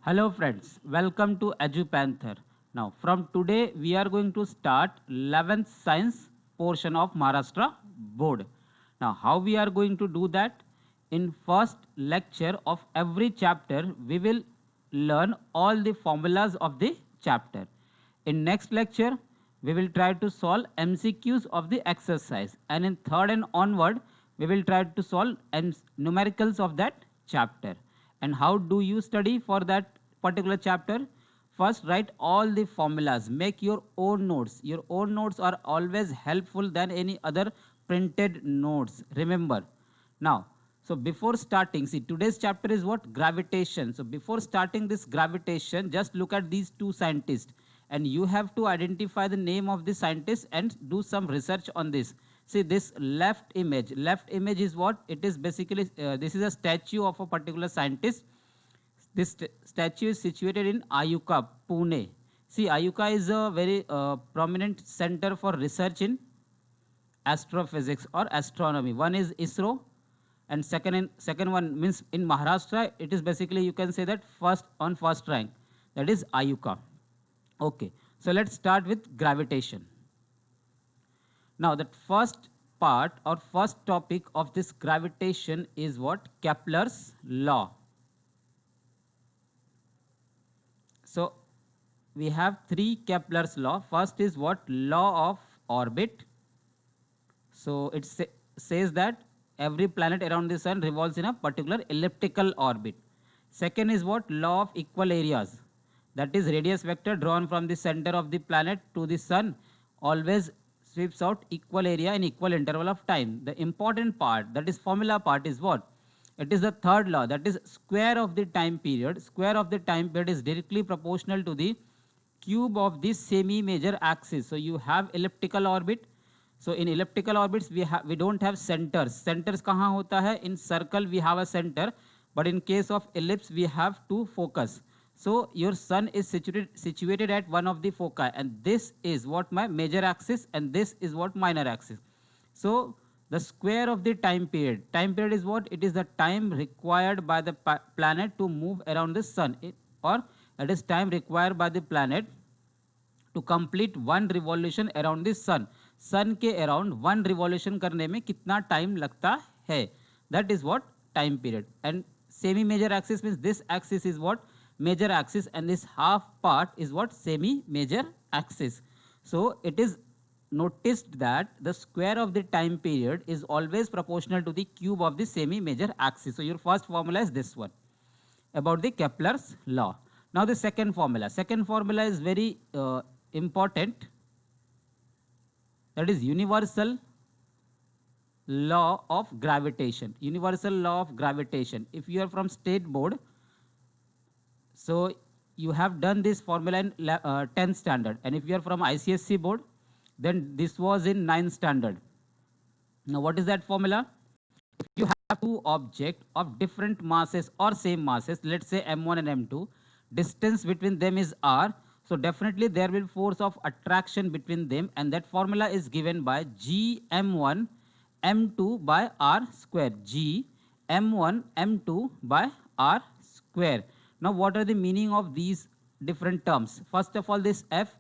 Hello friends, welcome to EduPanther. Now from today we are going to start 11th science portion of Maharashtra board. Now how we are going to do that? In first lecture of every chapter we will learn all the formulas of the chapter. In next lecture we will try to solve MCQs of the exercise, and in third and onward we will try to solve numericals of that chapter. And how do you study for that particular chapter? First write all the formulas, make your own notes. Your own notes are always helpful than any other printed notes, remember. Now, so before starting, see, today's chapter is what? Gravitation. So before starting this gravitation, just look at these two scientists and you have to identify the name of the scientist and do some research on this. See, this left image is what? It is basically, this is a statue of a particular scientist. This statue is situated in Ayuka, Pune. See, Ayuka is a very prominent center for research in astrophysics or astronomy. One is ISRO, and second one means in Maharashtra. It is basically, you can say that first rank. That is Ayuka. Okay, so let's start with gravitation. Now, that first part or first topic of this gravitation is what? Kepler's law. So we have three Kepler's law. First is what? Law of orbit. So it says that every planet around the sun revolves in a particular elliptical orbit. Second is what? Law of equal areas. That is radius vector drawn from the center of the planet to the sun always sweeps out equal area in equal interval of time. The important part, that is formula part, is what? It is the third law, that is square of the time period. Square of the time period is directly proportional to the cube of this semi-major axis. So you have elliptical orbit. So in elliptical orbits we don't have centers. Centers kahan hota hai? In circle we have a center, but in case of ellipse we have two focus. So your sun is situated at one of the foci, and this is what my major axis and this is what minor axis. So the square of the time period. Time period is what? It is the time required by the planet to move around the sun, or it is time required by the planet to complete one revolution around the sun. Sun के around one revolution करने में कितना time लगता है? That is what? Time period. And semi major axis means this axis is what? Major axis, and this half part is what? Semi major axis. So it is noticed that the square of the time period is always proportional to the cube of the semi major axis. So your first formula is this one about the Kepler's law. Now the second formula. Second formula is very important. That is universal law of gravitation. Universal law of gravitation. If you are from state board, so you have done this formula in 10th standard, and if you are from ICSC board, then this was in 9th standard. Now what is that formula? If you have two objects of different masses or same masses, let's say M1 and M2, distance between them is r, so definitely there will be force of attraction between them, and that formula is given by G M1 M2 by r square. G M1 M2 by r square. Now what are the meaning of these different terms? First of all, this F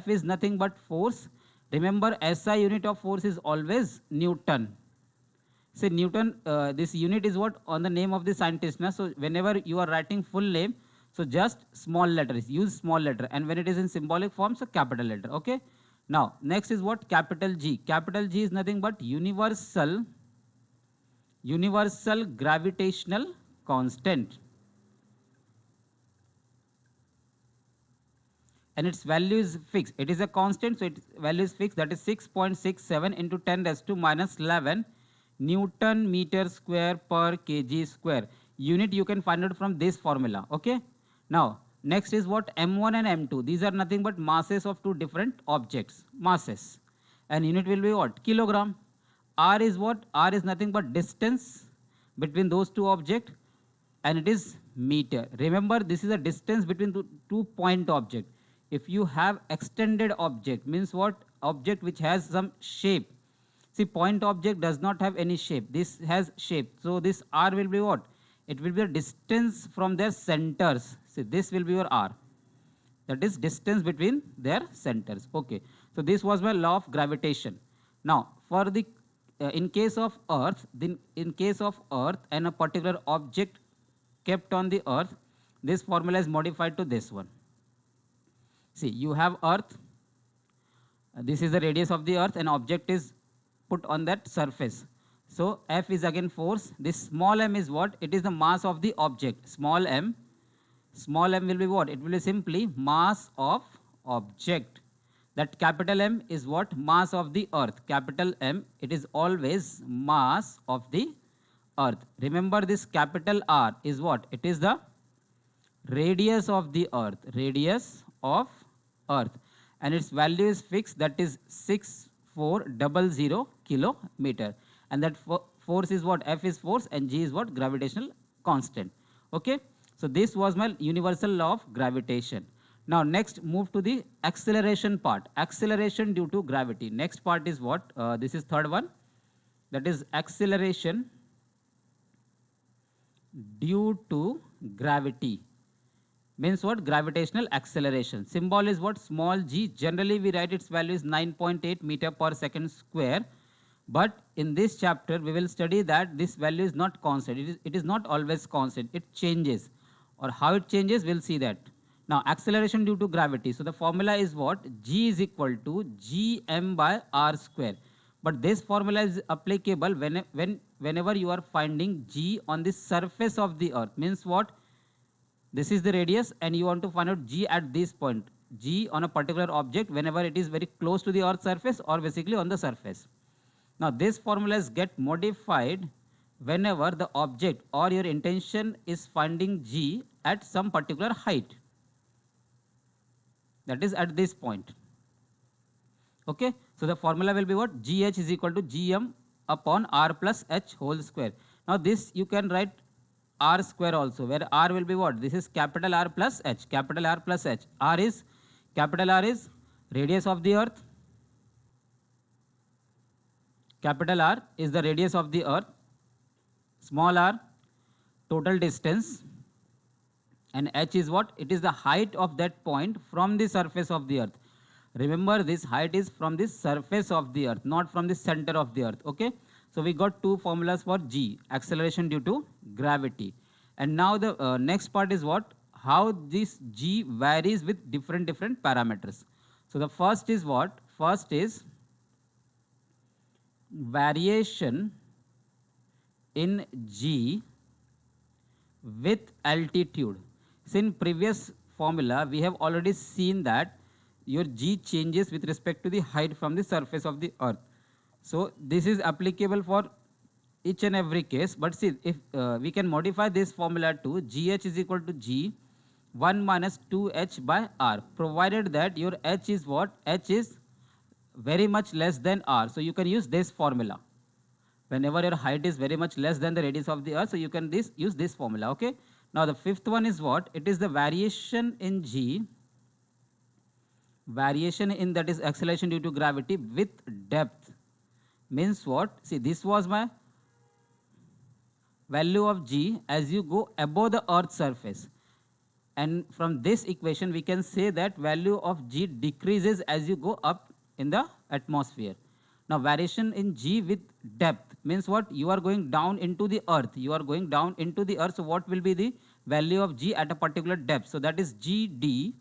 is nothing but force. Remember, SI unit of force is always Newton. Say Newton, this unit is what? On the name of the scientist. Na? So whenever you are writing full name, so just small letters, use small letter, and when it is in symbolic form, so capital letter. Okay. Now next is what? Capital G. Capital G is nothing but universal gravitational constant, and its value is fixed. It is a constant, so its value is fixed. That is 6.67 into 10 raised to minus 11 Newton meter square per kg square. Unit you can find out from this formula. Okay. Now next is what? M1 and M2. These are nothing but masses of two different objects. Masses, and unit will be what? Kilogram. R is what? R is nothing but distance between those two objects, and it is meter. Remember, this is a distance between two point object. If you have extended object, means what? Object which has some shape. See, point object does not have any shape. This has shape. So this R will be what? it will be a distance from their centers. See, this will be your r. That is distance between their centers. Okay, so this was my law of gravitation. Now, for the in case of Earth, then in case of Earth and a particular object kept on the Earth, this formula is modified to this one. See, you have Earth. This is the radius of the Earth, and object is put on that surface. So F is again force. This small m is what? It is the mass of the object. Small m will be what? It will be simply mass of object. That capital M is what? Mass of the Earth. Capital M, it is always mass of the Earth. Remember, this capital R is what? It is the radius of the Earth. Radius of Earth. And its value is fixed, that is 6400 kilometer. And that force is what? F is force and G is what? Gravitational constant. Okay. So this was my universal law of gravitation. Now next, move to the acceleration part. Acceleration due to gravity. Next part is what? This is third one. That is acceleration due to gravity. Means what? Gravitational acceleration. Symbol is what? Small g. Generally we write its value is 9.8 meter per second square. But in this chapter we will study that this value is not constant. It is not always constant. It changes. Or how it changes, we'll see that. Now acceleration due to gravity. So the formula is what? G is equal to gm by r square. But this formula is applicable whenever you are finding g on the surface of the Earth. Means what? This is the radius and you want to find out g at this point. G on a particular object whenever it is very close to the Earth's surface or basically on the surface. Now this formulas get modified whenever the object or your intention is finding g at some particular height. That is at this point. Okay. So the formula will be what? Gh is equal to gm upon r plus h whole square. Now this you can write r square also, where r will be what? This is capital R plus h. Capital R plus h. Capital R is radius of the Earth. Capital R is the radius of the Earth. Small r, total distance. And h is what? It is the height of that point from the surface of the Earth. Remember, this height is from the surface of the Earth, not from the center of the Earth. Okay. So we got two formulas for g, acceleration due to gravity. And now the next part is what? How this g varies with different parameters. So the first is what? First is variation in g with altitude. So in previous formula we have already seen that your g changes with respect to the height from the surface of the Earth. So this is applicable for each and every case. But see, if we can modify this formula to gh is equal to g 1 minus 2h by r, provided that your h is what? H is very much less than r. So you can use this formula. Whenever your height is very much less than the radius of the Earth, so you can use this formula. Okay. Now the fifth one is what? It is the variation in g. Variation in, that is acceleration due to gravity, with depth. Means what? See, this was my value of g as you go above the Earth's surface. And from this equation we can say that value of g decreases as you go up in the atmosphere. Now variation in g with depth means what? You are going down into the Earth. You are going down into the Earth. So what will be the value of g at a particular depth? So that is gd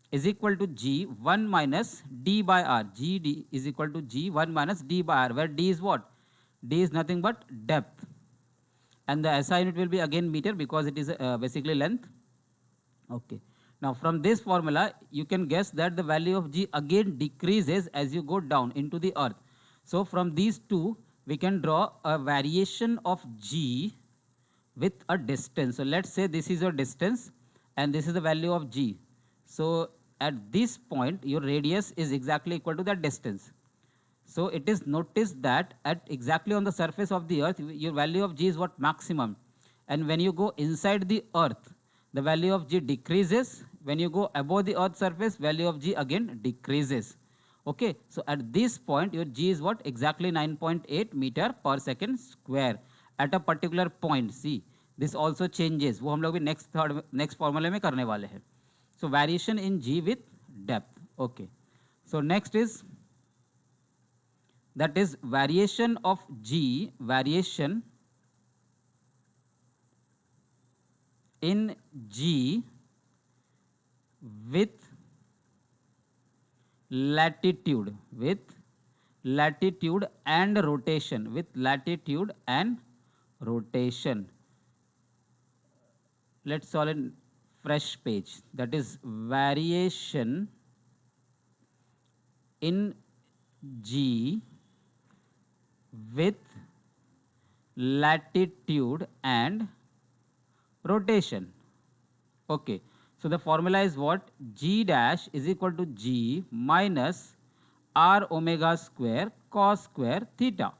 is equal to g 1 minus d by r. Gd is equal to g 1 minus d by r, where d is what? D is nothing but depth. And the SI unit will be again meter because it is basically length. Okay. Now from this formula you can guess that the value of g again decreases as you go down into the Earth. So from these two we can draw a variation of g with a distance. So let's say this is your distance and this is the value of g. So at this point your radius is exactly equal to that distance. So it is noticed that at exactly on the surface of the Earth your value of g is what? Maximum. And when you go inside the Earth the value of g decreases. When you go above the Earth's surface value of g again decreases. Okay. So at this point your g is what? Exactly 9.8 meter per second square at a particular point. See, this also changes, वो हम लोग भी next फॉर्मूले में करने वाले हैं. So variation in g with depth. Okay, so next is that is variation of G, variation in G with latitude, and rotation, with latitude and rotation. Let's solve in fresh page. That is variation in G with latitude and rotation. Okay, so the formula is what? G dash is equal to G minus R omega square cos square theta.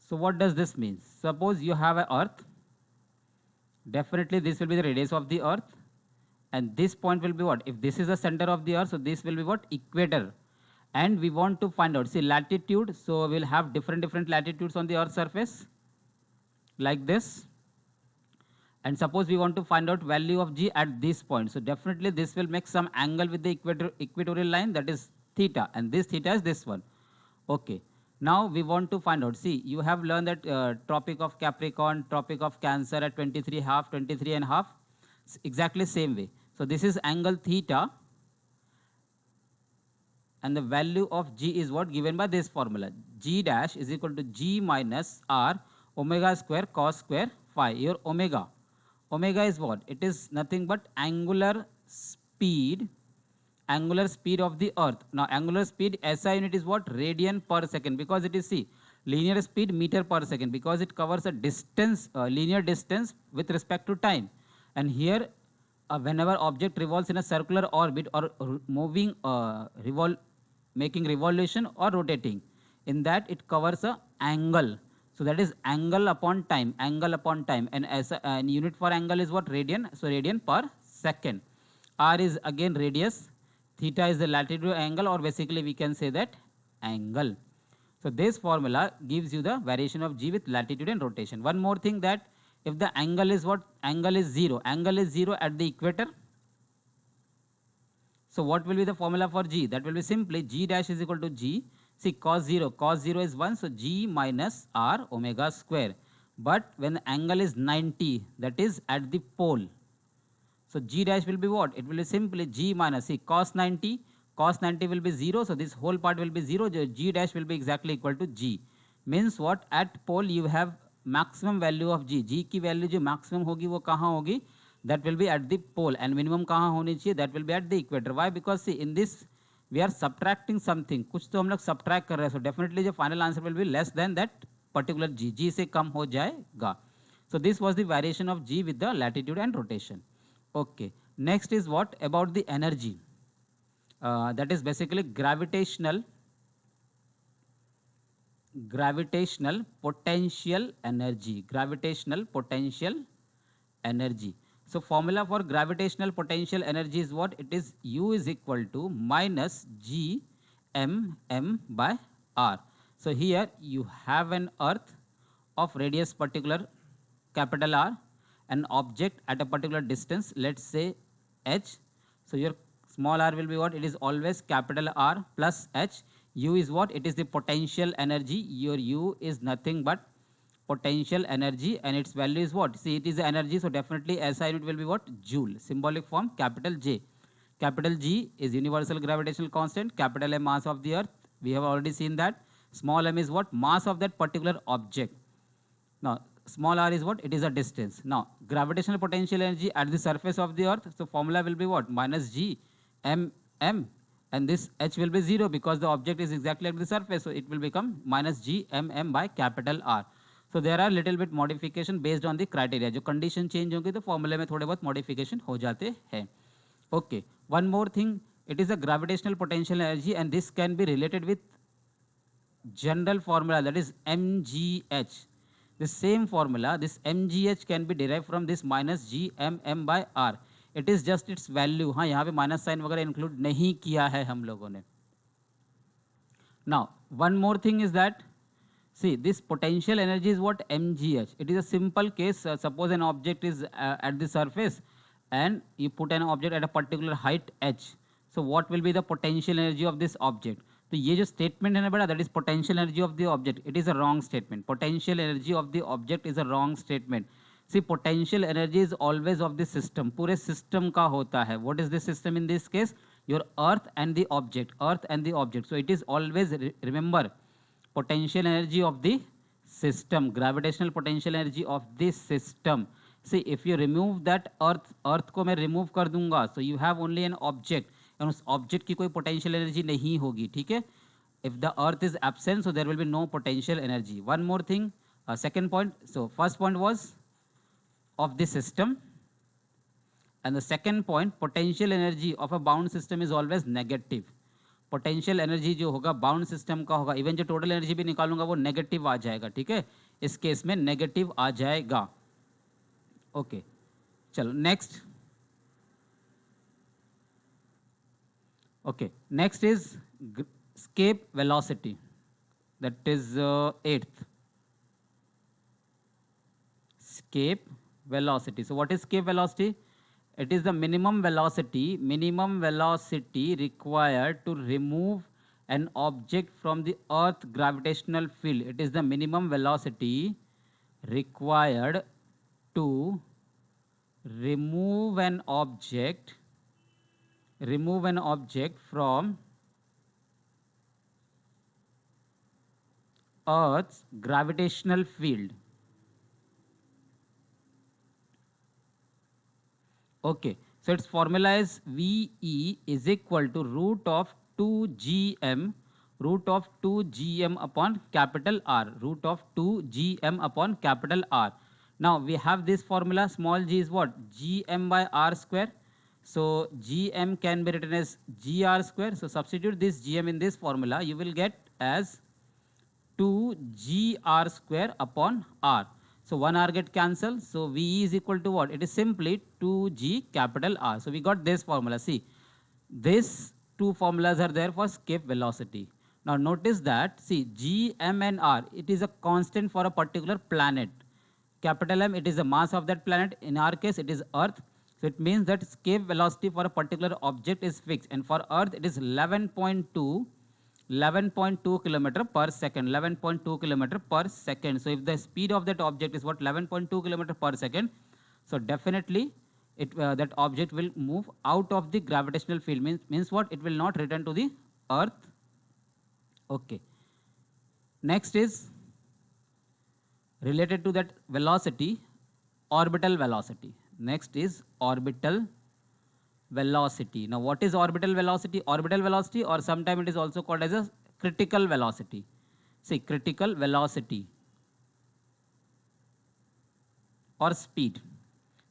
So what does this mean? Suppose you have an earth, definitely this will be the radius of the earth, and this point will be what? If this is the center of the earth, so this will be what? Equator. And we want to find out, see, latitude, so we'll have different latitudes on the earth's surface, like this. And suppose we want to find out value of G at this point. So definitely this will make some angle with the equatorial line, that is theta, and this theta is this one. Okay. Now we want to find out, see, you have learned that Tropic of Capricorn, Tropic of Cancer at 23.5, 23.5, exactly same way. So this is angle theta, and the value of G is what? Given by this formula. G dash is equal to G minus R omega square cos square phi. Your omega is what? It is nothing but angular speed of the earth. Now angular speed SI unit is what? Radian per second, because it is, see, linear speed meter per second, because it covers a distance, linear distance with respect to time. And here whenever object revolves in a circular orbit or moving, making revolution or rotating, in that it covers a angle. So that is angle upon time, and as a unit for angle is what? Radian. So radian per second. R is again radius, theta is the latitude angle, or basically we can say that angle. So this formula gives you the variation of G with latitude and rotation. One more thing, that if the angle is what? Angle is 0 at the equator. So what will be the formula for G? That will be simply G dash is equal to G. See, cos 0 is 1, so G minus R omega square. But when the angle is 90, that is at the pole, so G dash will be what? It will be simply G minus, see, cos 90 will be 0, so this whole part will be 0, G dash will be exactly equal to G. Means what? At pole you have maximum value of G. G की value जो maximum होगी वो कहाँ होगी? That will be at the pole, and minimum कहाँ होनी चाहिए? That will be at the equator. Why? Because see, in this we are subtracting something, कुछ तो हम लोग subtract कर रहे हैं, so definitely the final answer will be less than that particular G. G से कम हो जाएगा. So this was the variation of G with the latitude and rotation. Okay. Next is what? About the energy. That is basically gravitational potential energy. So formula for gravitational potential energy is what? It is U is equal to minus G m by R. So here you have an earth of radius particular capital R, an object at a particular distance, let's say h. So your small r will be what? It is always capital R plus h. U is what? It is the potential energy. Your U is nothing but potential energy, and its value is what? See, it is energy, so definitely SI unit will be what? Joule. Symbolic form capital J. Capital G is universal gravitational constant. Capital M, mass of the earth. We have already seen that. Small m is what? Mass of that particular object. Now small r is what? It is a distance. Now gravitational potential energy at the surface of the earth, so formula will be what? Minus G m, and this h will be 0 because the object is exactly at the surface, so it will become minus G m by capital R. So there are little bit modification based on the criteria. जो condition change होंगे तो formula में थोड़े बहुत modification हो जाते हैं. Okay. One more thing, it is a gravitational potential energy, and this can be related with general formula, that is mgh. The same formula, this mgh can be derived from this minus G m by R. It is just its value. हाँ, यहाँ पे minus sign वगैरह include नहीं किया है हम लोगों ने. Now one more thing is that See, this potential energy is what? mgh. It is a simple case. Suppose an object is at the surface and you put an object at a particular height h. So what will be the potential energy of this object? तो ये जो statement है ना बेटा, that is potential energy of the object. It is a wrong statement. Potential energy of the object is a wrong statement. See, potential energy is always of the system. पूरे system का होता है. What is the system in this case? Your earth and the object. Earth and the object. So it is always, remember, potential energy of the system, gravitational potential energy of this system. See, if you remove that earth को मैं remove कर दूंगा, so you have only an object, and उस object की कोई potential energy नहीं होगी, ठीक है? If the earth is absent, so there will be no potential energy. One more thing, second point. So first point was of the system, and the second point, potential energy of a bound system is always negative. Potential energy जो होगा bound system का होगा, even जो total energy भी निकालूंगा वो negative आ जाएगा, ठीक है? इस केस में नेगेटिव आ जाएगा. ओके, चलो next. Okay, next is escape velocity, that is 8th. Escape velocity. So what is escape velocity? It is the minimum velocity required to remove an object from the earth gravitational field. It is the minimum velocity required to remove an object from earth's gravitational field. Okay, so its formula is VE is equal to root of 2gm upon capital R, root of 2gm upon capital R. Now we have this formula, small g is what? Gm by R square. So gm can be written as gr square. So substitute this gm in this formula, you will get as 2gr square upon R. So 1 R get cancelled. So VE is equal to what? It is simply 2G capital R. So we got this formula. See, these two formulas are there for escape velocity. Now notice that, see, G, M and R, it is a constant for a particular planet. Capital M, it is the mass of that planet. In our case, it is Earth. So it means that escape velocity for a particular object is fixed. And for Earth, it is 11.2 kilometer per second, 11.2 kilometer per second. So if the speed of that object is what? 11.2 kilometer per second. So definitely that object will move out of the gravitational field. Means what? It will not return to the earth. Okay. Next is related to that velocity, orbital velocity. Next is orbital velocity. Now what is orbital velocity? Orbital velocity, or sometimes it is also called as a critical velocity. See, critical velocity or speed.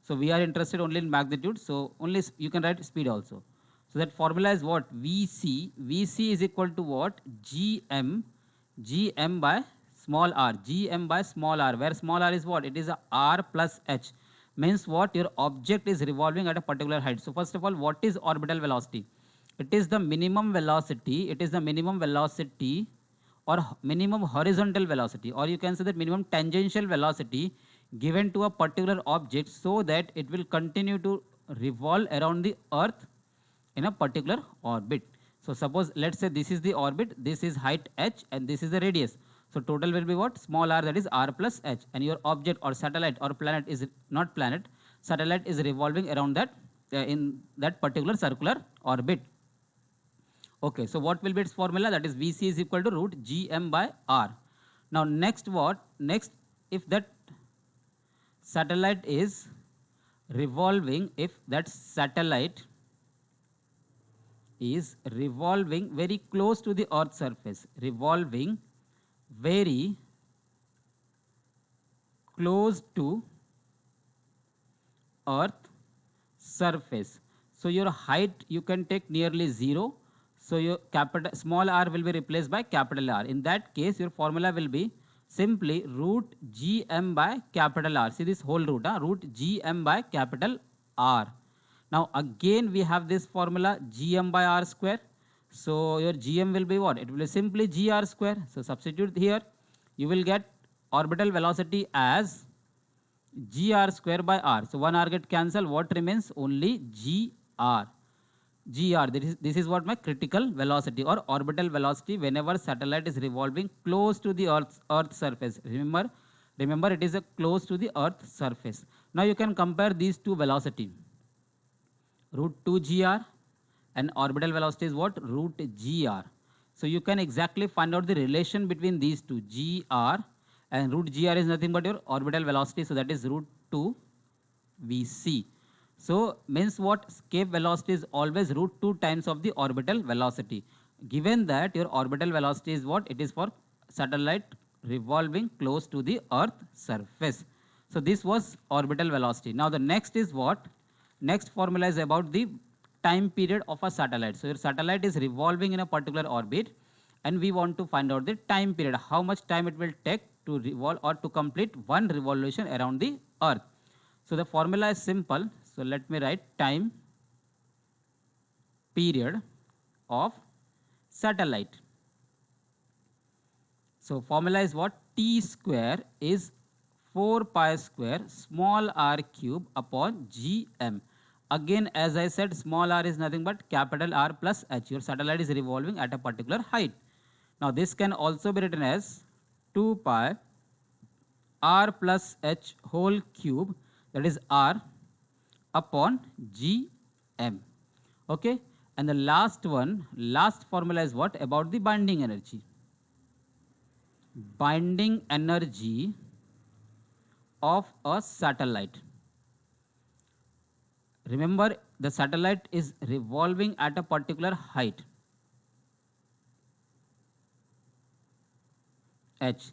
So we are interested only in magnitude, so only you can write speed also. So that formula is what? Vc is equal to what? Gm by small r, Gm by small r, where small r is what? It is a r plus h. Means what? Your object is revolving at a particular height. So first of all, what is orbital velocity? It is the minimum velocity. It is the minimum velocity or minimum horizontal velocity, or you can say that minimum tangential velocity given to a particular object so that it will continue to revolve around the earth in a particular orbit. So suppose, let's say this is the orbit, this is height h and this is the radius. So total will be what? Small r, that is r plus h, and your object or satellite or planet is not planet, satellite is revolving around that in that particular circular orbit. Okay, so what will be its formula? That is Vc is equal to root Gm by r. Now next what? Next, if that satellite is revolving, if that satellite is revolving very close to the earth surface, revolving very close to earth surface. So your height you can take nearly 0. So your small r will be replaced by capital R. In that case, your formula will be simply root Gm by capital R. See this whole root, root Gm by capital R. Now again we have this formula Gm by R square. So your Gm will be what? It will be simply Gr square. So substitute here. you will get orbital velocity as gr square by r. So one r get cancel. What remains? Only gr. Gr, this is what my critical velocity or orbital velocity whenever satellite is revolving close to the earth surface. Remember it is a close to the earth surface. Now you can compare these two velocity. Root 2 gr and orbital velocity is what? Root gr. So you can exactly find out the relation between these two, gr, and root gr is nothing but your orbital velocity, so that is root 2 vc. So means what? Escape velocity is always root 2 times of the orbital velocity. Given that your orbital velocity is what? It is for satellite revolving close to the earth surface. So this was orbital velocity. Now the next is what? Next formula is about the time period of a satellite. So your satellite is revolving in a particular orbit and we want to find out the time period, how much time it will take to revolve or to complete one revolution around the earth. So the formula is simple. So let me write time period of satellite. So formula is what? T square is 4 pi square small r cube upon gm. Again, as I said, small r is nothing but capital R plus h. Your satellite is revolving at a particular height. Now this can also be written as 2 pi r plus h whole cube, that is r, upon gm. Okay, and the last formula is what? About the binding energy. Binding energy of a satellite. Remember, the satellite is revolving at a particular height, h.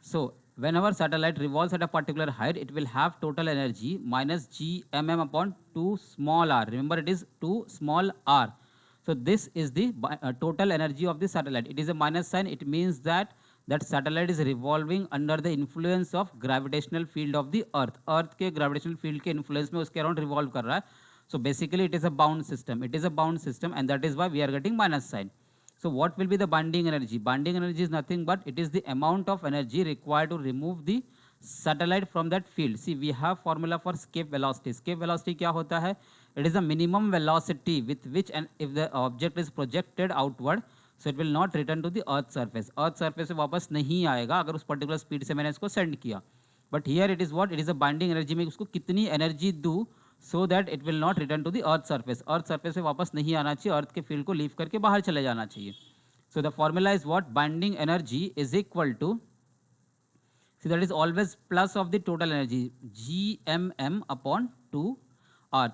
So whenever satellite revolves at a particular height, it will have total energy minus gmm upon 2 small r. Remember, it is 2 small r. So this is the total energy of the satellite. It is a minus sign. It means that satellite is revolving under the influence of gravitational field of the earth. Earth के gravitational field के influence में उसके around revolve कर रहा है. So basically it is a bound system. It is a bound system, and that is why we are getting minus sign. So what will be the binding energy? Binding energy is nothing but it is the amount of energy required to remove the satellite from that field. See, we have formula for escape velocity. Escape velocity क्या होता है? It is the minimum velocity with which, and if the object is projected outward, so it will not return to the earth surface. Earth surface से वापस नहीं आएगा अगर उस particular speed से मैंने इसको send किया. But here it is what? It is a binding energy. मैं उसको कितनी energy दूँ so that it will not return to the earth surface. Earth surface से वापस नहीं आना चाहिए, earth के field को leave करके बाहर चले जाना चाहिए. So the formula is what? Binding energy is equal to, see, that is always plus of the total energy, gmm upon 2r.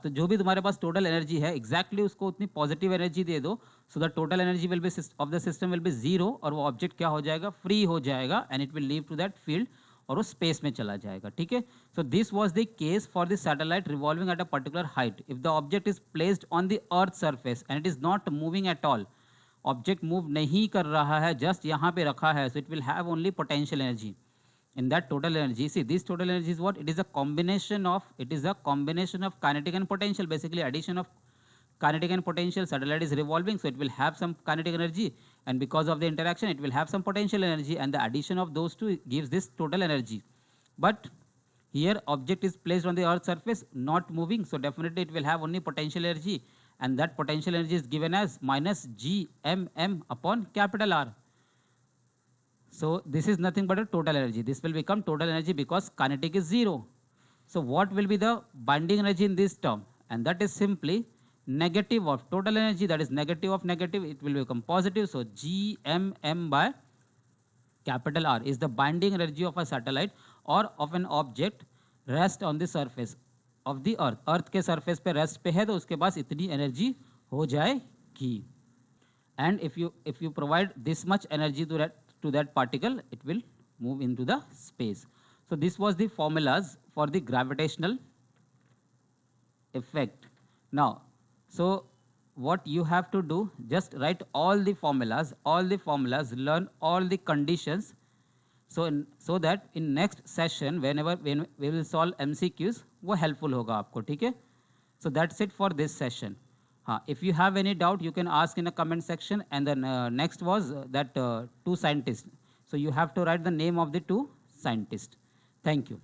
तो जो भी तुम्हारे पास total energy है exactly उसको उतनी positive energy दे दो, so the total energy will be of the system will be 0 और वो object क्या हो जाएगा? Free हो जाएगा and it will leave to that field और वो स्पेस में चला जाएगा. ठीक है. So this was the case for the satellite revolving at a particular height. If the object is placed on the earth surface and it is not moving at all, object move नहीं कर रहा है, just यहाँ पे रखा है, so it will have only potential energy. In that total energy, see, this total energy is what? It is a combination of kinetic and potential, basically addition of kinetic and potential. Satellite is revolving, so it will have some kinetic energy, and because of the interaction it will have some potential energy, and the addition of those two gives this total energy. But here object is placed on the earth surface, not moving, so definitely it will have only potential energy, and that potential energy is given as minus gmm upon capital R. So this is nothing but a total energy. This will become total energy because kinetic is 0. So what will be the binding energy in this term? And that is simply negative of total energy, that is negative of negative, it will become positive. So gmm by capital R is the binding energy of a satellite or of an object rest on the surface of the earth. Earth के surface पे rest पे है तो उसके पास इतनी energy हो जाएगी. And if you provide this much energy to that particle, it will move into the space. So this was the formulas for the gravitational effect. Now, so what you have to do, just write all the formulas, learn all the conditions, so that in next session when we will solve MCQs, वो helpful होगा आपको. ठीक है. So that's it for this session. If you have any doubt, you can ask in the comment section. And then next was that two scientists. So So you have to write the name of the two scientists. Thank you.